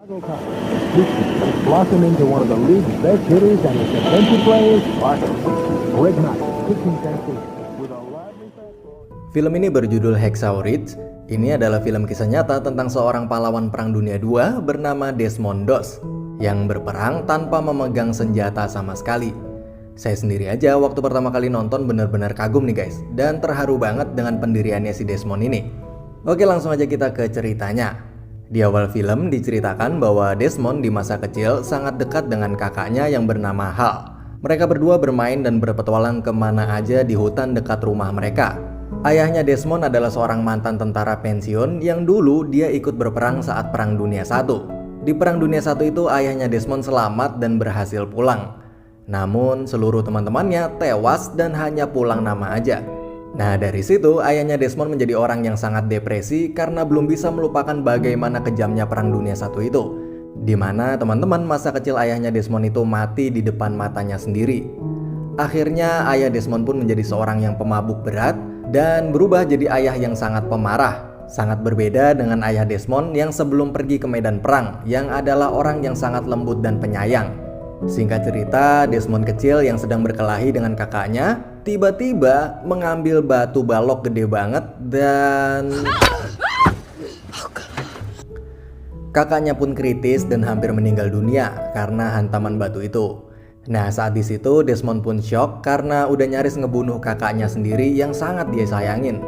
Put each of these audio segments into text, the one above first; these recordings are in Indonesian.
This has blossomed into one of the league's best hitters and its defensive players, Barker. Greg Knight, pitching sensation with a lively fastball. Film ini berjudul Hacksaw Ridge. Ini adalah film kisah nyata tentang seorang pahlawan Perang Dunia II bernama Desmond Doss yang berperang tanpa memegang senjata sama sekali. Saya sendiri aja waktu pertama kali nonton bener-bener kagum nih guys, dan terharu banget dengan pendiriannya si Desmond ini. Oke, langsung aja kita ke ceritanya. Di awal film diceritakan bahwa Desmond di masa kecil sangat dekat dengan kakaknya yang bernama Hal. Mereka berdua bermain dan berpetualang kemana aja di hutan dekat rumah mereka. Ayahnya Desmond adalah seorang mantan tentara pensiun yang dulu dia ikut berperang saat Perang Dunia I. Di Perang Dunia I itu ayahnya Desmond selamat dan berhasil pulang. Namun seluruh teman-temannya tewas dan hanya pulang nama aja. Nah dari situ ayahnya Desmond menjadi orang yang sangat depresi karena belum bisa melupakan bagaimana kejamnya Perang Dunia I itu. Dimana teman-teman masa kecil ayahnya Desmond itu mati di depan matanya sendiri. Akhirnya ayah Desmond pun menjadi seorang yang pemabuk berat dan berubah jadi ayah yang sangat pemarah. Sangat berbeda dengan ayah Desmond yang sebelum pergi ke medan perang, yang adalah orang yang sangat lembut dan penyayang. Singkat cerita, Desmond kecil yang sedang berkelahi dengan kakaknya tiba-tiba mengambil batu balok gede banget dan kakaknya pun kritis dan hampir meninggal dunia karena hantaman batu itu. Nah saat di situ Desmond pun shock karena udah nyaris ngebunuh kakaknya sendiri yang sangat dia sayangin.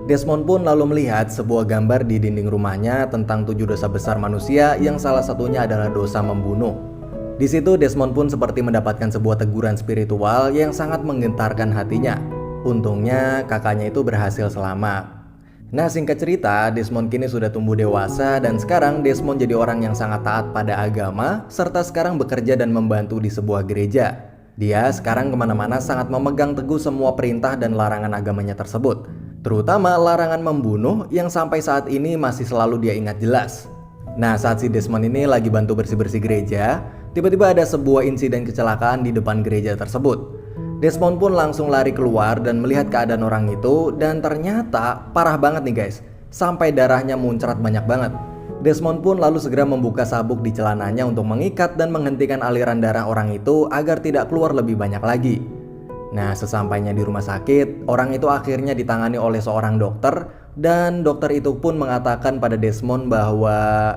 Desmond pun lalu melihat sebuah gambar di dinding rumahnya tentang 7 dosa besar manusia yang salah satunya adalah dosa membunuh. Di situ Desmond pun seperti mendapatkan sebuah teguran spiritual yang sangat menggentarkan hatinya. Untungnya kakaknya itu berhasil selamat. Nah singkat cerita, Desmond kini sudah tumbuh dewasa dan sekarang Desmond jadi orang yang sangat taat pada agama serta sekarang bekerja dan membantu di sebuah gereja. Dia sekarang kemana-mana sangat memegang teguh semua perintah dan larangan agamanya tersebut, terutama larangan membunuh yang sampai saat ini masih selalu dia ingat jelas. Nah saat si Desmond ini lagi bantu bersih-bersih gereja, tiba-tiba ada sebuah insiden kecelakaan di depan gereja tersebut. Desmond pun langsung lari keluar dan melihat keadaan orang itu dan ternyata parah banget nih guys, sampai darahnya muncrat banyak banget. Desmond pun lalu segera membuka sabuk di celananya untuk mengikat dan menghentikan aliran darah orang itu agar tidak keluar lebih banyak lagi. Nah sesampainya di rumah sakit, orang itu akhirnya ditangani oleh seorang dokter dan dokter itu pun mengatakan pada Desmond bahwa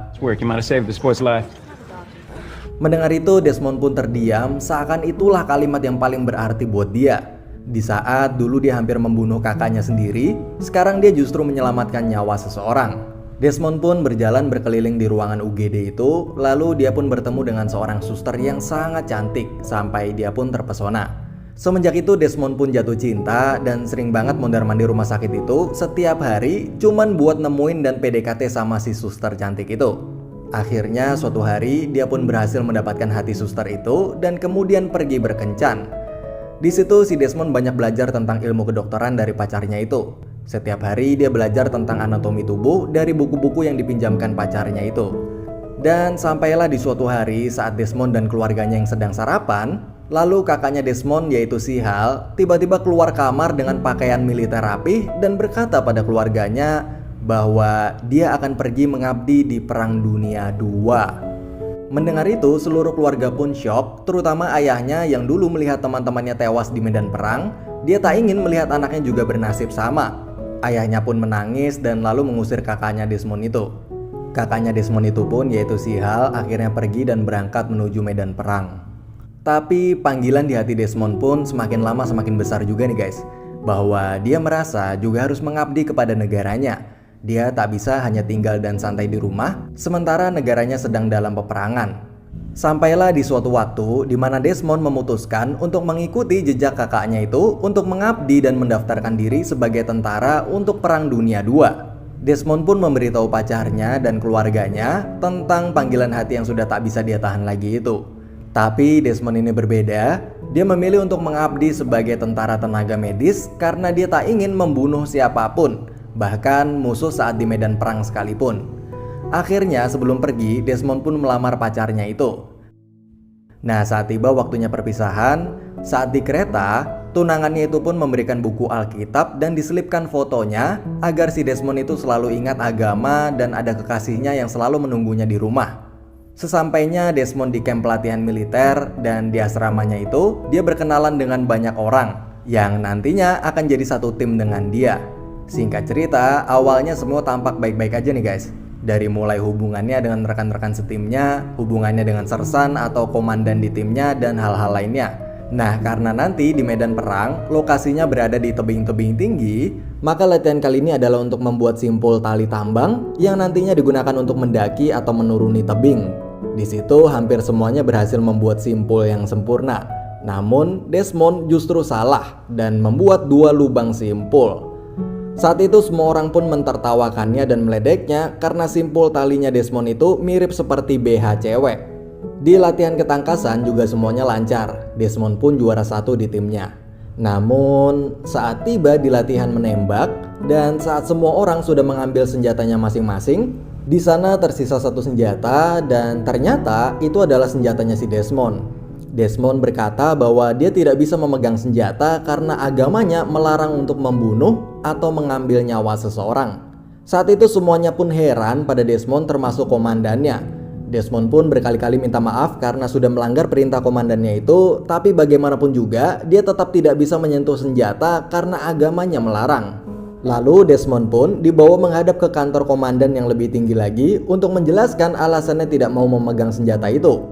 mendengar itu Desmond pun terdiam, seakan itulah kalimat yang paling berarti buat dia. Di saat dulu dia hampir membunuh kakaknya sendiri, sekarang dia justru menyelamatkan nyawa seseorang. Desmond pun berjalan berkeliling di ruangan UGD itu, lalu dia pun bertemu dengan seorang suster yang sangat cantik, sampai dia pun terpesona. Semenjak itu Desmond pun jatuh cinta dan sering banget mondar-mandir rumah sakit itu setiap hari cuman buat nemuin dan PDKT sama si suster cantik itu. Akhirnya suatu hari dia pun berhasil mendapatkan hati suster itu dan kemudian pergi berkencan. Di situ si Desmond banyak belajar tentang ilmu kedokteran dari pacarnya itu. Setiap hari dia belajar tentang anatomi tubuh dari buku-buku yang dipinjamkan pacarnya itu. Dan sampailah di suatu hari saat Desmond dan keluarganya yang sedang sarapan, lalu kakaknya Desmond yaitu si Hal tiba-tiba keluar kamar dengan pakaian militer rapih dan berkata pada keluarganya bahwa dia akan pergi mengabdi di Perang Dunia II. Mendengar itu, seluruh keluarga pun syok, terutama ayahnya yang dulu melihat teman-temannya tewas di medan perang. Dia tak ingin melihat anaknya juga bernasib sama. Ayahnya pun menangis dan lalu mengusir kakaknya Desmond itu. Kakaknya Desmond itu pun yaitu si Hal akhirnya pergi dan berangkat menuju medan perang. Tapi panggilan di hati Desmond pun semakin lama semakin besar juga nih guys, bahwa dia merasa juga harus mengabdi kepada negaranya. Dia tak bisa hanya tinggal dan santai di rumah, sementara negaranya sedang dalam peperangan. Sampailah di suatu waktu di mana Desmond memutuskan untuk mengikuti jejak kakaknya itu untuk mengabdi dan mendaftarkan diri sebagai tentara untuk Perang Dunia II. Desmond pun memberitahu pacarnya dan keluarganya tentang panggilan hati yang sudah tak bisa dia tahan lagi itu. Tapi Desmond ini berbeda, dia memilih untuk mengabdi sebagai tentara tenaga medis karena dia tak ingin membunuh siapapun, bahkan musuh saat di medan perang sekalipun. Akhirnya sebelum pergi, Desmond pun melamar pacarnya itu. Nah saat tiba waktunya perpisahan, saat di kereta, tunangannya itu pun memberikan buku Alkitab dan diselipkan fotonya agar si Desmond itu selalu ingat agama dan ada kekasihnya yang selalu menunggunya di rumah. Sesampainya Desmond di camp pelatihan militer dan di asramanya itu, dia berkenalan dengan banyak orang yang nantinya akan jadi satu tim dengan dia. Singkat cerita, awalnya semua tampak baik-baik aja nih guys. Dari mulai hubungannya dengan rekan-rekan setimnya, hubungannya dengan sersan atau komandan di timnya, dan hal-hal lainnya. Nah, karena nanti di medan perang, lokasinya berada di tebing-tebing tinggi, maka latihan kali ini adalah untuk membuat simpul tali tambang yang nantinya digunakan untuk mendaki atau menuruni tebing. Di situ hampir semuanya berhasil membuat simpul yang sempurna. Namun, Desmond justru salah dan membuat 2 lubang simpul. Saat itu semua orang pun mentertawakannya dan meledeknya karena simpul talinya Desmond itu mirip seperti BH cewek. Di latihan ketangkasan juga semuanya lancar. Desmond pun juara 1 di timnya. Namun saat tiba di latihan menembak dan saat semua orang sudah mengambil senjatanya masing-masing, di sana tersisa 1 senjata dan ternyata itu adalah senjatanya si Desmond. Desmond berkata bahwa dia tidak bisa memegang senjata karena agamanya melarang untuk membunuh atau mengambil nyawa seseorang. Saat itu semuanya pun heran pada Desmond termasuk komandannya. Desmond pun berkali-kali minta maaf karena sudah melanggar perintah komandannya itu, tapi bagaimanapun juga dia tetap tidak bisa menyentuh senjata karena agamanya melarang. Lalu Desmond pun dibawa menghadap ke kantor komandan yang lebih tinggi lagi untuk menjelaskan alasannya tidak mau memegang senjata itu.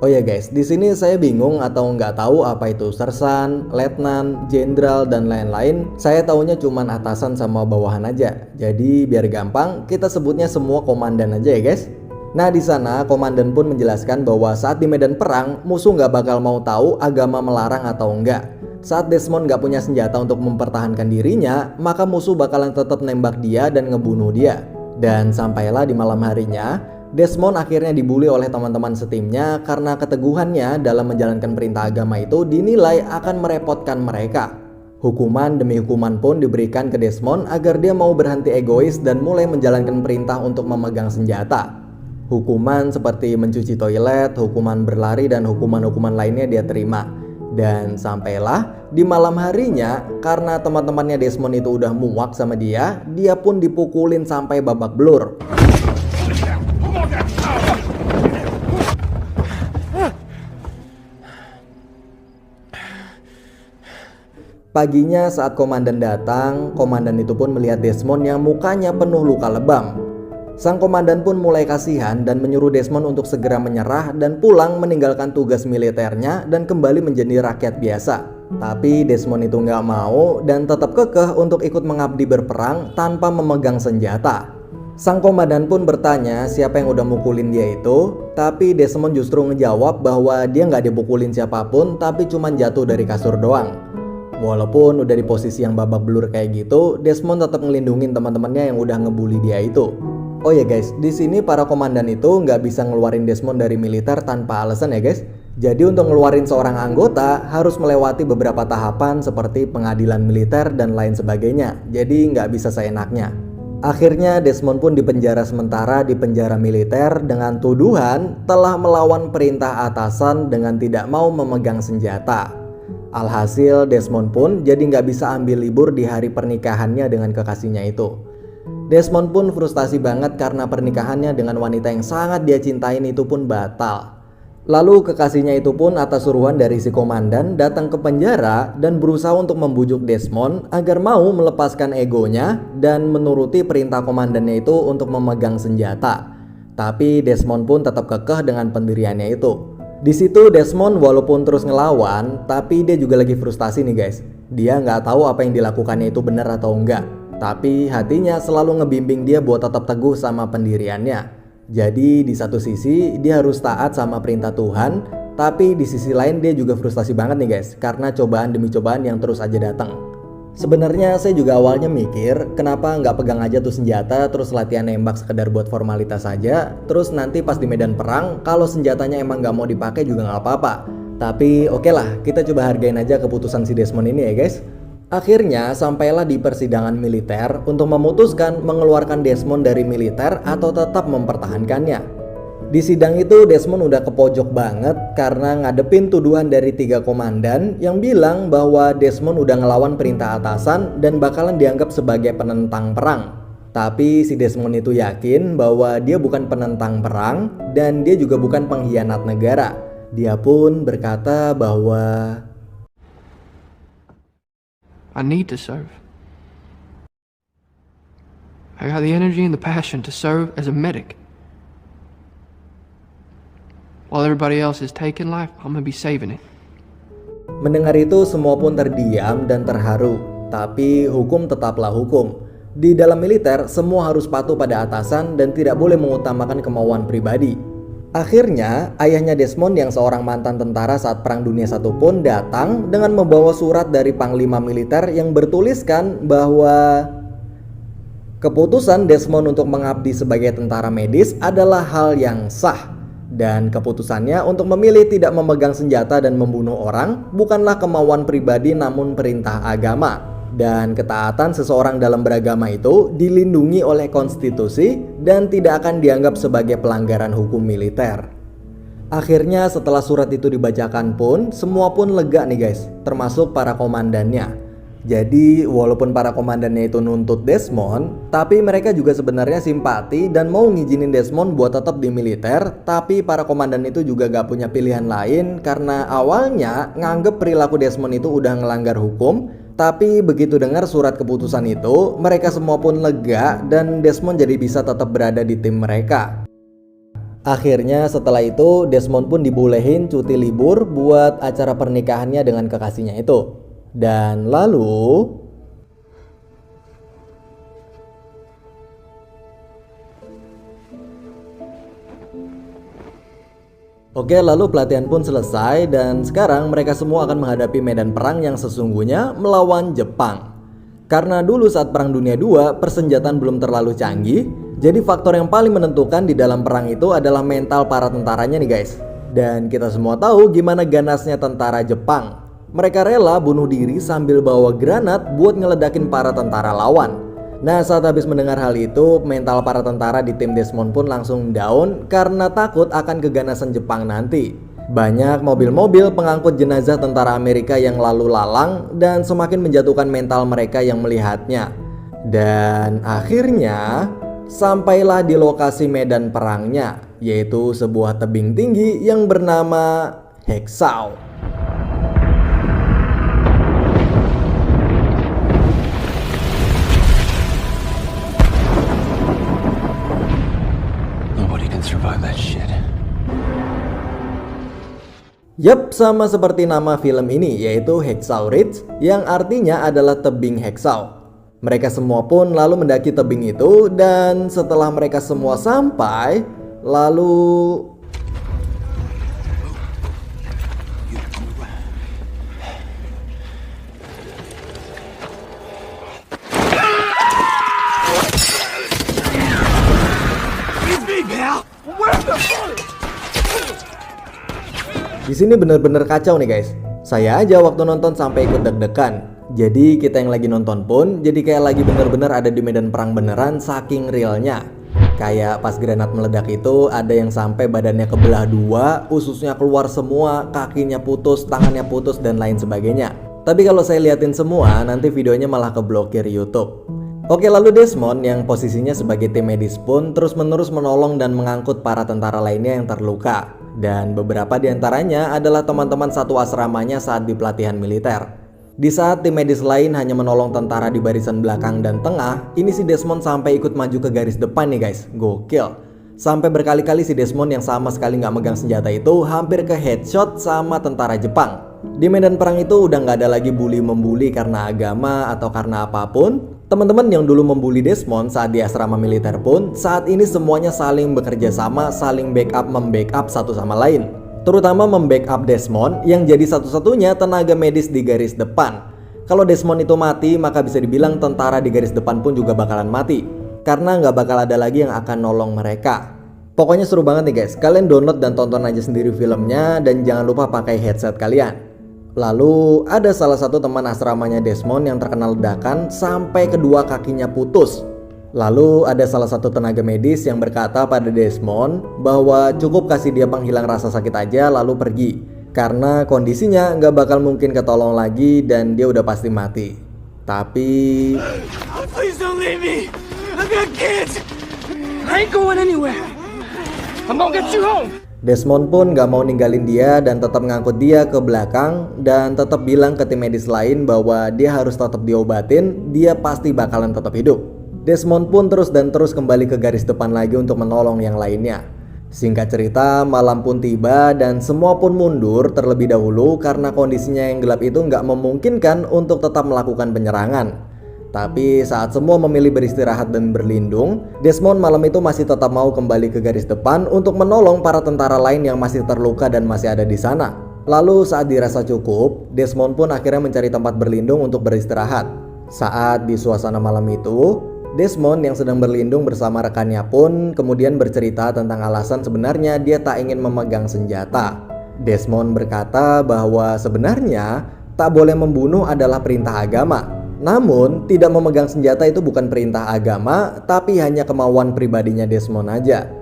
Oh ya guys, di sini saya bingung atau nggak tahu apa itu sersan, letnan, jenderal, dan lain-lain. Saya taunya cuman atasan sama bawahan aja. Jadi biar gampang, kita sebutnya semua komandan aja ya guys. Nah di sana komandan pun menjelaskan bahwa saat di medan perang musuh nggak bakal mau tahu agama melarang atau enggak. Saat Desmond nggak punya senjata untuk mempertahankan dirinya, maka musuh bakalan tetap nembak dia dan ngebunuh dia. Dan sampailah di malam harinya, Desmond akhirnya dibully oleh teman-teman setimnya karena keteguhannya dalam menjalankan perintah agama itu dinilai akan merepotkan mereka. Hukuman demi hukuman pun diberikan ke Desmond agar dia mau berhenti egois dan mulai menjalankan perintah untuk memegang senjata. Hukuman seperti mencuci toilet, hukuman berlari, dan hukuman-hukuman lainnya dia terima. Dan sampailah di malam harinya, karena teman-temannya Desmond itu udah muak sama dia pun dipukulin sampai babak belur. Paginya saat komandan datang, komandan itu pun melihat Desmond yang mukanya penuh luka lebam. Sang komandan pun mulai kasihan dan menyuruh Desmond untuk segera menyerah dan pulang meninggalkan tugas militernya dan kembali menjadi rakyat biasa. Tapi Desmond itu nggak mau dan tetap kekeh untuk ikut mengabdi berperang tanpa memegang senjata. Sang komandan pun bertanya siapa yang udah mukulin dia itu, tapi Desmond justru ngejawab bahwa dia nggak dipukulin siapapun tapi cuma jatuh dari kasur doang. Walaupun udah di posisi yang babak belur kayak gitu, Desmond tetap ngelindungin teman-temannya yang udah ngebully dia itu. Oh ya guys, di sini para komandan itu nggak bisa ngeluarin Desmond dari militer tanpa alasan ya guys. Jadi untuk ngeluarin seorang anggota harus melewati beberapa tahapan seperti pengadilan militer dan lain sebagainya. Jadi nggak bisa seenaknya. Akhirnya Desmond pun dipenjara sementara di penjara militer dengan tuduhan telah melawan perintah atasan dengan tidak mau memegang senjata. Alhasil Desmond pun jadi nggak bisa ambil libur di hari pernikahannya dengan kekasihnya itu. Desmond pun frustasi banget karena pernikahannya dengan wanita yang sangat dia cintain itu pun batal. Lalu kekasihnya itu pun atas suruhan dari si komandan datang ke penjara dan berusaha untuk membujuk Desmond agar mau melepaskan egonya dan menuruti perintah komandannya itu untuk memegang senjata. Tapi Desmond pun tetap kekeh dengan pendiriannya itu. Di situ Desmond walaupun terus ngelawan, tapi dia juga lagi frustasi nih guys. Dia nggak tahu apa yang dilakukannya itu benar atau enggak. Tapi hatinya selalu ngebimbing dia buat tetap teguh sama pendiriannya. Jadi di satu sisi dia harus taat sama perintah Tuhan, tapi di sisi lain dia juga frustasi banget nih guys, karena cobaan demi cobaan yang terus aja datang. Sebenarnya saya juga awalnya mikir kenapa nggak pegang aja tuh senjata terus latihan nembak sekedar buat formalitas saja, terus nanti pas di medan perang kalau senjatanya emang nggak mau dipakai juga nggak apa-apa. Tapi oke lah, kita coba hargain aja keputusan si Desmond ini ya guys. Akhirnya sampailah di persidangan militer untuk memutuskan mengeluarkan Desmond dari militer atau tetap mempertahankannya. Di sidang itu Desmond udah kepojok banget karena ngadepin tuduhan dari 3 komandan yang bilang bahwa Desmond udah ngelawan perintah atasan dan bakalan dianggap sebagai penentang perang. Tapi si Desmond itu yakin bahwa dia bukan penentang perang dan dia juga bukan pengkhianat negara. Dia pun berkata bahwa I need to serve. I got the energy and the passion to serve as a medic. While everybody else is taking life, I'm gonna be saving it. mendengar itu semua pun terdiam dan terharu. Tapi hukum tetaplah hukum. Di dalam militer, semua harus patuh pada atasan dan tidak boleh mengutamakan kemauan pribadi. Akhirnya, ayahnya Desmond yang seorang mantan tentara saat Perang Dunia I pun datang dengan membawa surat dari Panglima Militer yang bertuliskan bahwa keputusan Desmond untuk mengabdi sebagai tentara medis adalah hal yang sah. Dan keputusannya untuk memilih tidak memegang senjata dan membunuh orang bukanlah kemauan pribadi namun perintah agama. Dan ketaatan seseorang dalam beragama itu dilindungi oleh konstitusi dan tidak akan dianggap sebagai pelanggaran hukum militer. Akhirnya setelah surat itu dibacakan pun semua pun lega nih guys, termasuk para komandannya. Jadi walaupun para komandannya itu nuntut Desmond, tapi mereka juga sebenarnya simpati dan mau ngizinin Desmond buat tetap di militer. Tapi para komandan itu juga gak punya pilihan lain karena awalnya nganggep perilaku Desmond itu udah ngelanggar hukum. Tapi begitu dengar surat keputusan itu, mereka semua pun lega dan Desmond jadi bisa tetap berada di tim mereka. Akhirnya setelah itu Desmond pun dibolehin cuti libur buat acara pernikahannya dengan kekasihnya itu. Dan lalu lalu pelatihan pun selesai dan sekarang mereka semua akan menghadapi medan perang yang sesungguhnya melawan Jepang. Karena dulu saat Perang Dunia II persenjataan belum terlalu canggih, jadi faktor yang paling menentukan di dalam perang itu adalah mental para tentaranya nih guys. Dan kita semua tahu gimana ganasnya tentara Jepang. Mereka rela bunuh diri sambil bawa granat buat ngeledakin para tentara lawan. Nah, saat habis mendengar hal itu, mental para tentara di tim Desmond pun langsung down karena takut akan keganasan Jepang nanti. Banyak mobil-mobil pengangkut jenazah tentara Amerika yang lalu lalang dan semakin menjatuhkan mental mereka yang melihatnya. Dan akhirnya sampailah di lokasi medan perangnya, yaitu sebuah tebing tinggi yang bernama Hexau. Survive that shit. Yap, sama seperti nama film ini, yaitu Hexau Ridge, yang artinya adalah tebing Hexau. Mereka semua pun lalu mendaki tebing itu, dan setelah mereka semua sampai, lalu di sini bener-bener kacau nih guys. Saya aja waktu nonton sampai ikut deg-degan. Jadi kita yang lagi nonton pun jadi kayak lagi bener-bener ada di medan perang beneran saking realnya. Kayak pas granat meledak itu ada yang sampai badannya kebelah dua, ususnya keluar semua, kakinya putus, tangannya putus dan lain sebagainya. Tapi kalau saya liatin semua nanti videonya malah keblokir YouTube. Oke, lalu Desmond yang posisinya sebagai tim medis pun terus-menerus menolong dan mengangkut para tentara lainnya yang terluka. Dan beberapa diantaranya adalah teman-teman satu asramanya saat di pelatihan militer. Di saat tim medis lain hanya menolong tentara di barisan belakang dan tengah, ini si Desmond sampai ikut maju ke garis depan nih guys, gokil. Sampai berkali-kali si Desmond yang sama sekali nggak megang senjata itu hampir ke headshot sama tentara Jepang. Di medan perang itu udah nggak ada lagi bully-membuli karena agama atau karena apapun. Teman-teman yang dulu membuli Desmond saat di asrama militer pun saat ini semuanya saling bekerja sama, saling membackup satu sama lain. Terutama membackup Desmond yang jadi satu-satunya tenaga medis di garis depan. Kalau Desmond itu mati, maka bisa dibilang tentara di garis depan pun juga bakalan mati. Karena nggak bakal ada lagi yang akan nolong mereka. Pokoknya seru banget nih guys, kalian download dan tonton aja sendiri filmnya dan jangan lupa pakai headset kalian. Lalu ada salah satu teman asramanya Desmond yang terkena ledakan sampai kedua kakinya putus. Lalu ada salah satu tenaga medis yang berkata pada Desmond bahwa cukup kasih dia penghilang rasa sakit aja lalu pergi. Karena kondisinya nggak bakal mungkin ketolong lagi dan dia udah pasti mati. Tapi Please don't leave me. I'm gonna kids! I ain't going anywhere. I'm gonna get you home. Desmond pun gak mau ninggalin dia dan tetap ngangkut dia ke belakang dan tetap bilang ke tim medis lain bahwa dia harus tetap diobatin, dia pasti bakalan tetap hidup. Desmond pun terus kembali ke garis depan lagi untuk menolong yang lainnya. Singkat cerita, malam pun tiba dan semua pun mundur terlebih dahulu karena kondisinya yang gelap itu gak memungkinkan untuk tetap melakukan penyerangan. Tapi saat semua memilih beristirahat dan berlindung, Desmond malam itu masih tetap mau kembali ke garis depan untuk menolong para tentara lain yang masih terluka dan masih ada di sana. Lalu saat dirasa cukup, Desmond pun akhirnya mencari tempat berlindung untuk beristirahat. Saat di suasana malam itu, Desmond yang sedang berlindung bersama rekannya pun kemudian bercerita tentang alasan sebenarnya dia tak ingin memegang senjata. Desmond berkata bahwa sebenarnya tak boleh membunuh adalah perintah agama. Namun, tidak memegang senjata itu bukan perintah agama, tapi hanya kemauan pribadinya Desmond aja.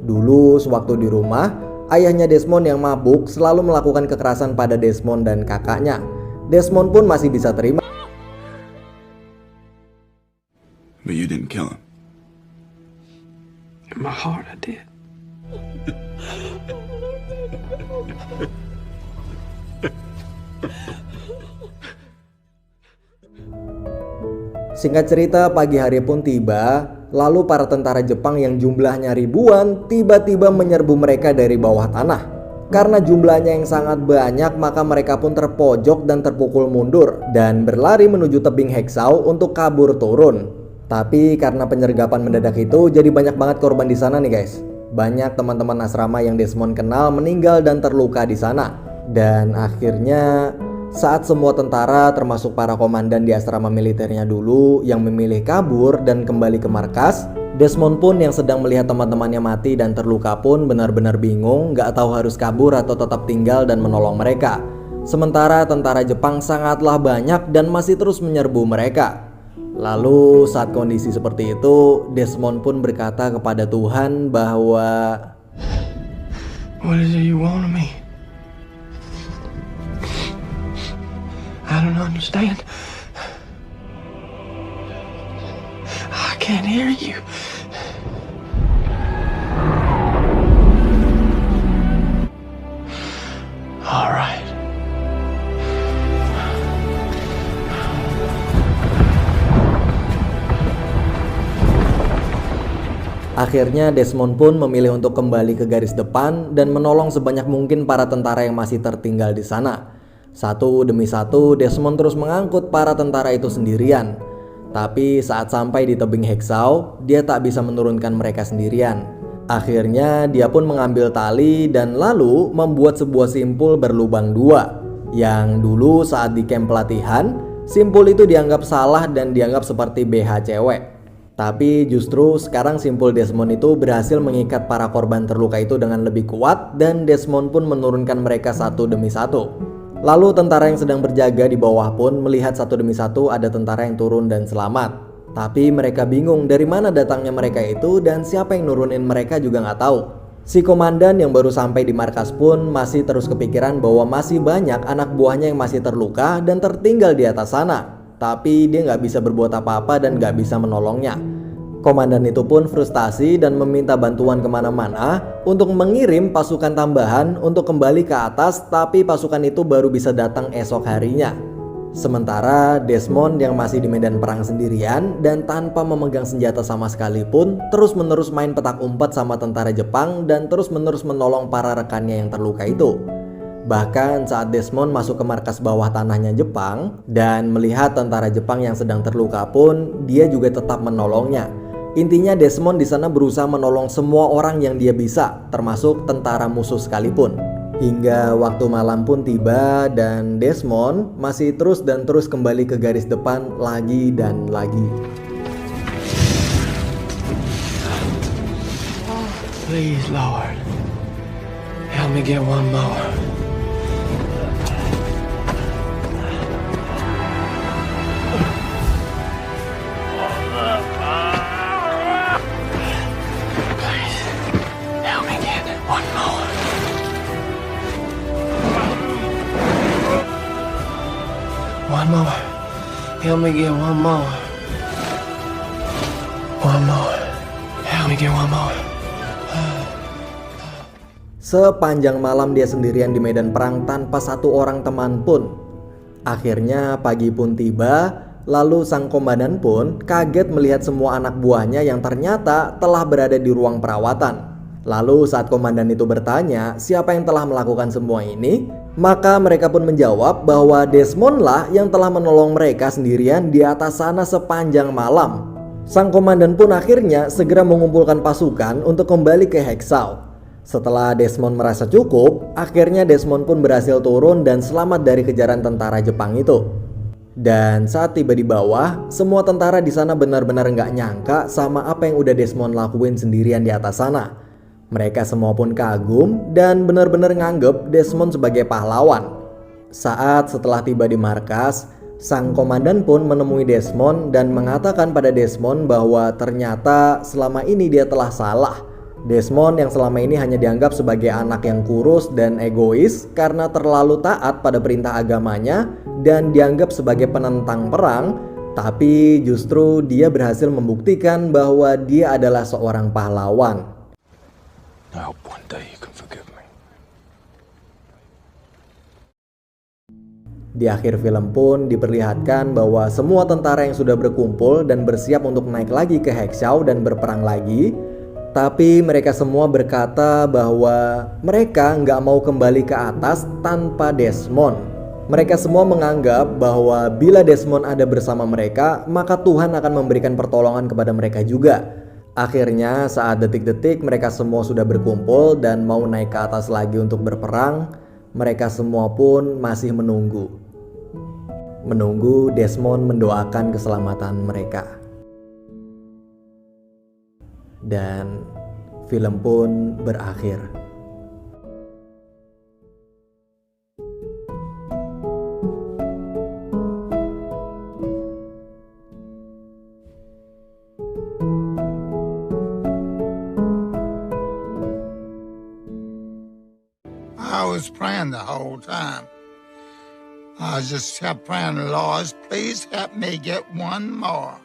Dulu, sewaktu di rumah, ayahnya Desmond yang mabuk selalu melakukan kekerasan pada Desmond dan kakaknya. Desmond pun masih bisa terima. But you didn't kill him. In my heart, I did. Singkat cerita, pagi hari pun tiba, lalu para tentara Jepang yang jumlahnya ribuan tiba-tiba menyerbu mereka dari bawah tanah. Karena jumlahnya yang sangat banyak, maka mereka pun terpojok dan terpukul mundur dan berlari menuju tebing Heksau untuk kabur turun. Tapi karena penyergapan mendadak itu, jadi banyak banget korban di sana nih guys. Banyak teman-teman asrama yang Desmond kenal meninggal dan terluka di sana. Dan akhirnya saat semua tentara termasuk para komandan di asrama militernya dulu yang memilih kabur dan kembali ke markas, Desmond pun yang sedang melihat teman-temannya mati dan terluka pun benar-benar bingung, gak tahu harus kabur atau tetap tinggal dan menolong mereka. Sementara tentara Jepang sangatlah banyak dan masih terus menyerbu mereka. Lalu saat kondisi seperti itu, Desmond pun berkata kepada Tuhan bahwa What is it you want of me? I don't understand. I can't hear you. All right. akhirnya Desmond pun memilih untuk kembali ke garis depan dan menolong sebanyak mungkin para tentara yang masih tertinggal di sana. Satu demi satu, Desmond terus mengangkut para tentara itu sendirian. Tapi saat sampai di tebing Heksau, dia tak bisa menurunkan mereka sendirian. Akhirnya dia pun mengambil tali dan lalu membuat sebuah simpul berlubang dua. Yang dulu saat di camp pelatihan, simpul itu dianggap salah dan dianggap seperti BH cewek. Tapi justru sekarang simpul Desmond itu berhasil mengikat para korban terluka itu dengan lebih kuat dan Desmond pun menurunkan mereka satu demi satu. Lalu tentara yang sedang berjaga di bawah pun melihat satu demi satu ada tentara yang turun dan selamat. Tapi mereka bingung dari mana datangnya mereka itu dan siapa yang nurunin mereka juga nggak tahu. Si komandan yang baru sampai di markas pun masih terus kepikiran bahwa masih banyak anak buahnya yang masih terluka dan tertinggal di atas sana. Tapi dia nggak bisa berbuat apa-apa dan nggak bisa menolongnya. Komandan itu pun frustasi dan meminta bantuan kemana-mana untuk mengirim pasukan tambahan untuk kembali ke atas, tapi pasukan itu baru bisa datang esok harinya. Sementara Desmond yang masih di medan perang sendirian dan tanpa memegang senjata sama sekali pun terus-menerus main petak umpet sama tentara Jepang dan terus-menerus menolong para rekannya yang terluka itu. Bahkan saat Desmond masuk ke markas bawah tanahnya Jepang dan melihat tentara Jepang yang sedang terluka pun, dia juga tetap menolongnya. Intinya Desmond di sana berusaha menolong semua orang yang dia bisa, termasuk tentara musuh sekalipun. Hingga waktu malam pun tiba dan Desmond masih terus kembali ke garis depan lagi dan lagi. Please, Lord, help me get one more. One more. Help me get one more. One more. get one more. Sepanjang malam dia sendirian di medan perang tanpa satu orang teman pun. Akhirnya pagi pun tiba, lalu sang komandan pun kaget melihat semua anak buahnya yang ternyata telah berada di ruang perawatan. Lalu saat komandan itu bertanya siapa yang telah melakukan semua ini, maka mereka pun menjawab bahwa Desmond lah yang telah menolong mereka sendirian di atas sana sepanjang malam. Sang komandan pun akhirnya segera mengumpulkan pasukan untuk kembali ke Hexau. Setelah Desmond merasa cukup, akhirnya Desmond pun berhasil turun dan selamat dari kejaran tentara Jepang itu. Dan saat tiba di bawah, semua tentara di sana benar-benar nggak nyangka sama apa yang udah Desmond lakuin sendirian di atas sana. Mereka semua pun kagum dan benar-benar nganggep Desmond sebagai pahlawan. Saat setelah tiba di markas, sang komandan pun menemui Desmond dan mengatakan pada Desmond bahwa ternyata selama ini dia telah salah. Desmond yang selama ini hanya dianggap sebagai anak yang kurus dan egois karena terlalu taat pada perintah agamanya dan dianggap sebagai penentang perang, tapi justru dia berhasil membuktikan bahwa dia adalah seorang pahlawan. I hope one day you can forgive me. Di akhir film pun diperlihatkan bahwa semua tentara yang sudah berkumpul dan bersiap untuk naik lagi ke Hexau dan berperang lagi, tapi mereka semua berkata bahwa mereka nggak mau kembali ke atas tanpa Desmond. Mereka semua menganggap bahwa bila Desmond ada bersama mereka, maka Tuhan akan memberikan pertolongan kepada mereka juga. Akhirnya saat detik-detik mereka semua sudah berkumpul dan mau naik ke atas lagi untuk berperang, mereka semua pun masih menunggu Desmond mendoakan keselamatan mereka. Dan film pun berakhir. I was praying the whole time. I just kept praying, Lord, please help me get one more.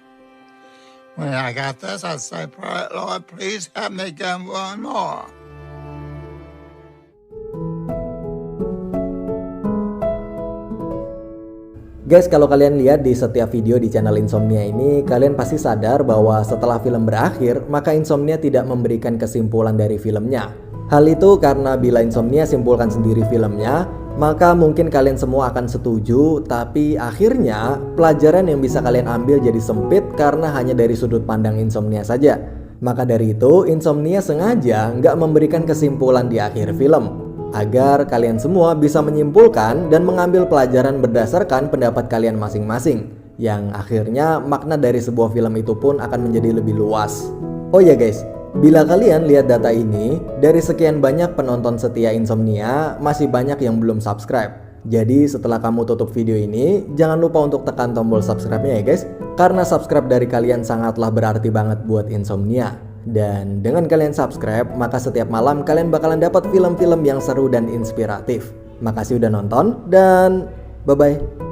When I got this, I say, Lord, please help me get one more. Guys, kalau kalian lihat di setiap video di channel Insomnia ini, kalian pasti sadar bahwa setelah film berakhir, maka Insomnia tidak memberikan kesimpulan dari filmnya. Hal itu karena bila Insomnia simpulkan sendiri filmnya, maka mungkin kalian semua akan setuju, tapi akhirnya pelajaran yang bisa kalian ambil jadi sempit karena hanya dari sudut pandang Insomnia saja. Maka dari itu Insomnia sengaja nggak memberikan kesimpulan di akhir film, agar kalian semua bisa menyimpulkan dan mengambil pelajaran berdasarkan pendapat kalian masing-masing, yang akhirnya makna dari sebuah film itu pun akan menjadi lebih luas. Oh ya guys, bila kalian lihat data ini, dari sekian banyak penonton setia Insomnia, masih banyak yang belum subscribe. Jadi setelah kamu tutup video ini, jangan lupa untuk tekan tombol subscribe-nya ya guys, karena subscribe dari kalian sangatlah berarti banget buat Insomnia. Dan dengan kalian subscribe, maka setiap malam kalian bakalan dapat film-film yang seru dan inspiratif. Makasih udah nonton, dan bye-bye.